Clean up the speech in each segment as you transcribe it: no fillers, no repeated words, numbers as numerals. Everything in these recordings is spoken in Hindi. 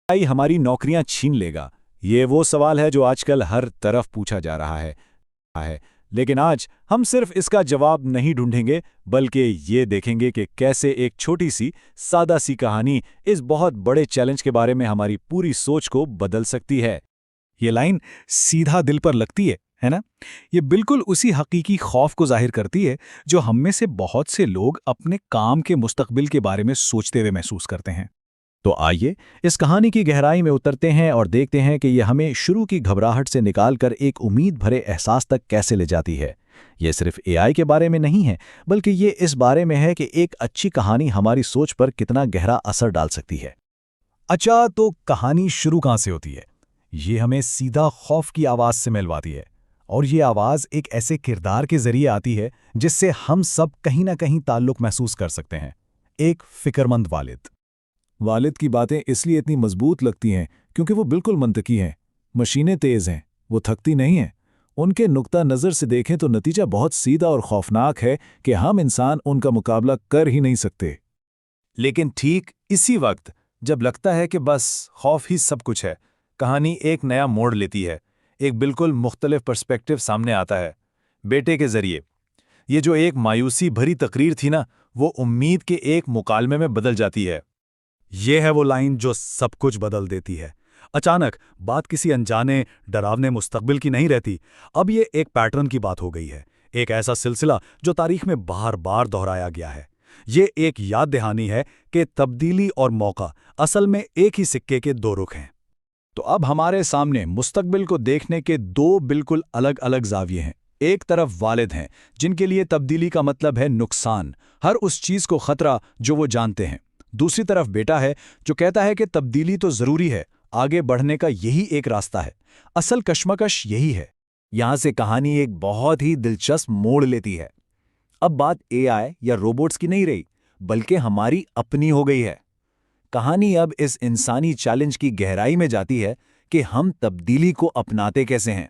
AI हमारी नौकरियां छीन लेगा। ये वो सवाल है जो आजकल हर तरफ पूछा जा रहा है। लेकिन आज हम सिर्फ इसका जवाब नहीं ढूंढेंगे, बल्कि ये देखेंगे कि कैसे एक छोटी सी सादा सी कहानी इस बहुत बड़े चैलेंज के बारे में हमारी पूरी सोच को बदल सकती है। ये लाइन सीधा दिल पर लगती है ना? ये बिल्कुल उसी हकीकी खौफ को जाहिर करती है जो हम में से बहुत से लोग अपने काम के मुस्तकबिल के बारे में सोचते हुए महसूस करते हैं। तो आइए इस कहानी की गहराई में उतरते हैं और देखते हैं कि यह हमें शुरू की घबराहट से निकालकर एक उम्मीद भरे एहसास तक कैसे ले जाती है। यह सिर्फ AI के बारे में नहीं है, बल्कि ये इस बारे में है कि एक अच्छी कहानी हमारी सोच पर कितना गहरा असर डाल सकती है। अच्छा, तो कहानी शुरू कहाँ से होती है? ये हमें सीधा खौफ की आवाज़ से मिलवाती है, और ये आवाज़ एक ऐसे किरदार के जरिए आती है जिससे हम सब कहीं ना कहीं ताल्लुक़ महसूस कर सकते हैं। एक फिक्रमंद वालिद। वालिद की बातें इसलिए इतनी मजबूत लगती हैं क्योंकि वो बिल्कुल मंतकी हैं। मशीनें तेज़ हैं, वो थकती नहीं हैं। उनके नुक्ता नज़र से देखें तो नतीजा बहुत सीधा और खौफनाक है कि हम इंसान उनका मुकाबला कर ही नहीं सकते। लेकिन ठीक इसी वक्त जब लगता है कि बस खौफ ही सब कुछ है, कहानी एक नया मोड़ लेती है। एक बिल्कुल मुख्तलिफ पर्सपेक्टिव सामने आता है बेटे के जरिए। ये जो एक मायूसी भरी तकरीर थी ना, वो उम्मीद के एक मुकालमे में बदल जाती है। ये है वो लाइन जो सब कुछ बदल देती है। अचानक बात किसी अनजाने डरावने मुस्तकबिल की नहीं रहती। अब ये एक पैटर्न की बात हो गई है, एक ऐसा सिलसिला जो तारीख में बार बार दोहराया गया है। ये एक याद दहानी है कि तब्दीली और मौका असल में एक ही सिक्के के दो रुख हैं। तो अब हमारे सामने मुस्तकबिल को देखने के दो बिल्कुल अलग अलग ज़ाविये हैं। एक तरफ वालिद हैं जिनके लिए तब्दीली का मतलब है नुकसान, हर उस चीज़ को खतरा जो वो जानते हैं। दूसरी तरफ बेटा है जो कहता है कि तब्दीली तो ज़रूरी है, आगे बढ़ने का यही एक रास्ता है। असल कश्मकश यही है। यहाँ से कहानी एक बहुत ही दिलचस्प मोड़ लेती है। अब बात AI या रोबोट्स की नहीं रही, बल्कि हमारी अपनी हो गई है। कहानी अब इस इंसानी चैलेंज की गहराई में जाती है कि हम तब्दीली को अपनाते कैसे हैं,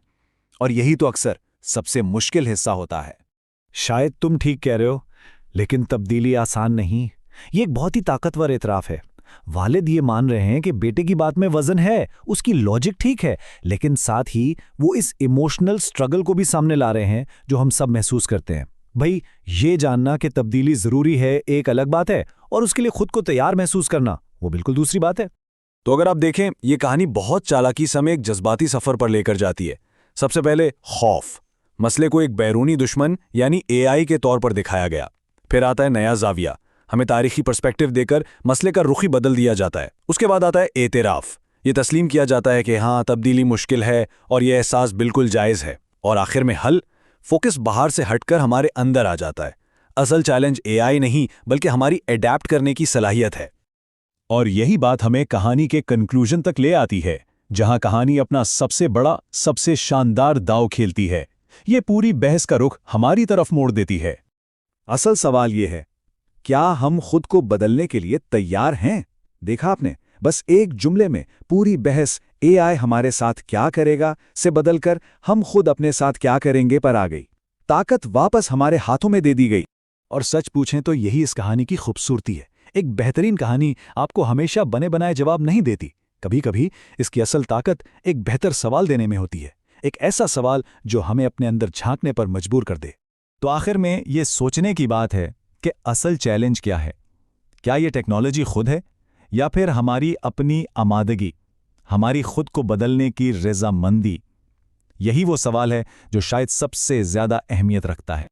और यही तो अक्सर सबसे मुश्किल हिस्सा होता है। शायद तुम ठीक कह रहे हो, लेकिन तब्दीली आसान नहीं। ये एक बहुत ही ताकतवर एतराफ़ है। वालिद ये मान रहे हैं कि बेटे की बात में वजन है, उसकी लॉजिक ठीक है, लेकिन साथ ही वो इस इमोशनल स्ट्रगल को भी सामने ला रहे हैं जो हम सब महसूस करते हैं। भाई, ये जानना कि तब्दीली ज़रूरी है एक अलग बात है, और उसके लिए खुद को तैयार महसूस करना वो बिल्कुल दूसरी बात है। तो अगर आप देखें, ये कहानी बहुत चालाकी से हमें एक जज्बाती सफ़र पर लेकर जाती है। सबसे पहले खौफ, मसले को एक बैरूनी दुश्मन यानी AI के तौर पर दिखाया गया। फिर आता है नया जाविया, हमें तारीखी पर्सपेक्टिव देकर मसले का रुख ही बदल दिया जाता है। उसके बाद आता है एतराफ़, ये तस्लीम किया जाता है कि हाँ, तब्दीली मुश्किल है और ये एहसास बिल्कुल जायज़ है। और आखिर में हल, फोकस बाहर से हटकर हमारे अंदर आ जाता है। असल चैलेंज AI नहीं, बल्कि हमारी एडैप्ट करने की सलाहियत है। और यही बात हमें कहानी के कंक्लूजन तक ले आती है, जहां कहानी अपना सबसे बड़ा, सबसे शानदार दांव खेलती है। ये पूरी बहस का रुख हमारी तरफ मोड़ देती है। असल सवाल ये है, क्या हम खुद को बदलने के लिए तैयार हैं? देखा आपने, बस एक जुमले में पूरी बहस AI हमारे साथ क्या करेगा से बदलकर हम खुद अपने साथ क्या करेंगे पर आ गई। ताकत वापस हमारे हाथों में दे दी गई। और सच पूछें तो यही इस कहानी की खूबसूरती है। एक बेहतरीन कहानी आपको हमेशा बने बनाए जवाब नहीं देती। कभी कभी इसकी असल ताकत एक बेहतर सवाल देने में होती है, एक ऐसा सवाल जो हमें अपने अंदर झांकने पर मजबूर कर दे। तो आखिर में ये सोचने की बात है कि असल चैलेंज क्या है? क्या ये टेक्नोलॉजी खुद है, या फिर हमारी अपनी आमादगी, हमारी खुद को बदलने की रज़ामंदी? यही वो सवाल है जो शायद सबसे ज़्यादा अहमियत रखता है।